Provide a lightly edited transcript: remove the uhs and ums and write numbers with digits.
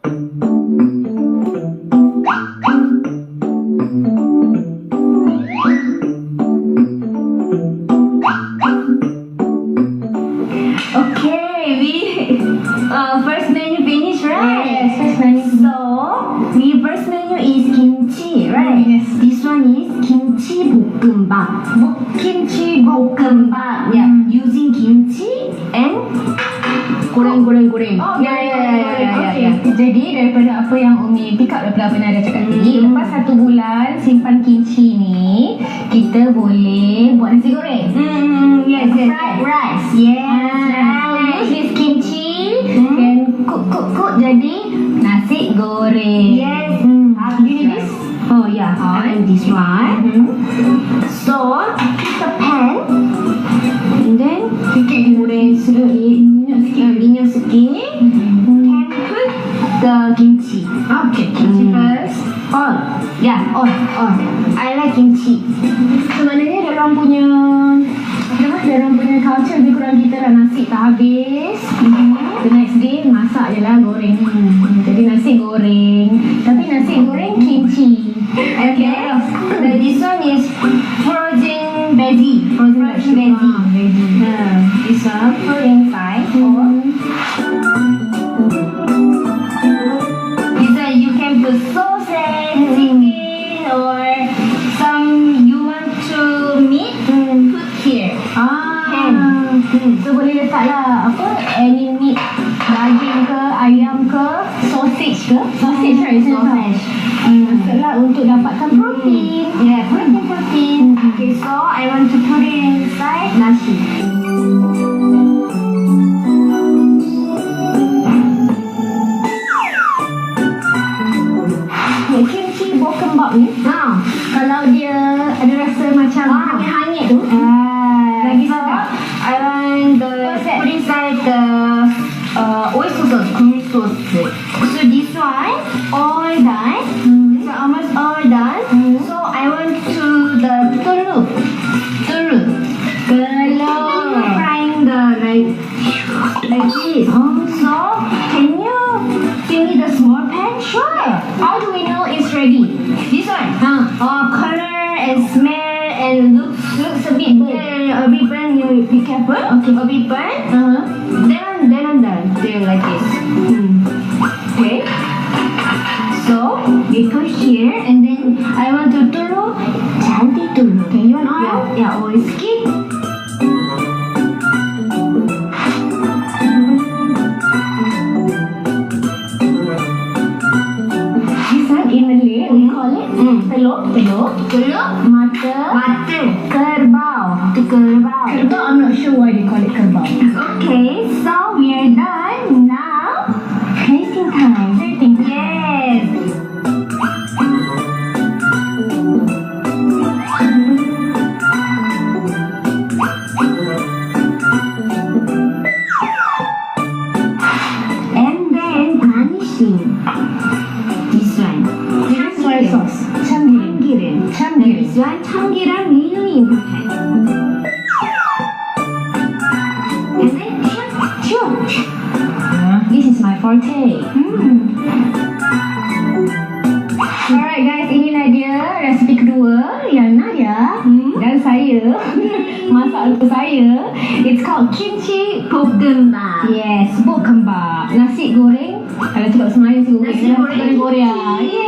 First menu finish, right? Yes, first menu. So, the first menu is kimchi, right? Yes. This one is kimchi bokkeumbap. Kimchi Bokkeumbap, yeah. Using kimchi and goreng. Oh, Yeah. Jadi daripada apa yang Umi pick up daripada apa yang ada cakap tadi, lepas 1 bulan simpan kimchi ni, kita boleh buat nasi goreng. Yes. Fried rice. So use this kimchi and cook jadi nasi goreng. Yes. Do you need this? Oh yeah, and this one. So, heat the pan and then goreng sedikit, minyak sikit. Can put the kimchi. Okay, kimchi first. On. I like kimchi. So maknanya diorang punya culture lebih kurang kita lah, nasi tak habis. The next day masak je lah goreng. Jadi nasi goreng. Tapi nasi goreng kimchi. Okay. This one is frozen veggie. Veggie. This one put inside. This one you can put sausage, chicken, or some you want to meat. Put here. So boleh letaklah any meat, daging ke, ayam ke, sausage ke? Sausage, right? Sausage. Maksudlah untuk dapatkan protein. Yeah, protein. Okay, so I want to put it inside nasi. Kimchi bokkeumbap ni, kalau dia ada rasa macam hanyut tu, lagi sedap. I want put inside the oyster sauce, cream sauce. So this one all done. So almost all done. So I want to the telur. Frying the like this. So can you give me the small pan? Sure. How do we know it's ready? This one. Color and smell and looks a bit burnt. Yeah, a bit burnt. You be careful. Okay. A bit burnt. Then I'm done. They're like this. Okay. So we put here and then I want to telur, cantik telur. Okay, you want oil? Yeah, oil skip. This one in Malay we call it telur. Mata kerbau. Kerbau, I'm not sure why they call it kerbau. Okay, so we are done. Now, tasting time. Yes. And then garnishing. This one. Soy sauce. 참기름. This one, 참기름 really important. And then shoot. This is my forte. Alright guys, inilah dia resipi kedua yang Nadia dan saya masak untuk saya. It's called kimchi bokkeumbap. Yes, bokkeumbap. Nasi goreng. Kalau cakap Semaya sih Nasi goreng Korea. kimchi.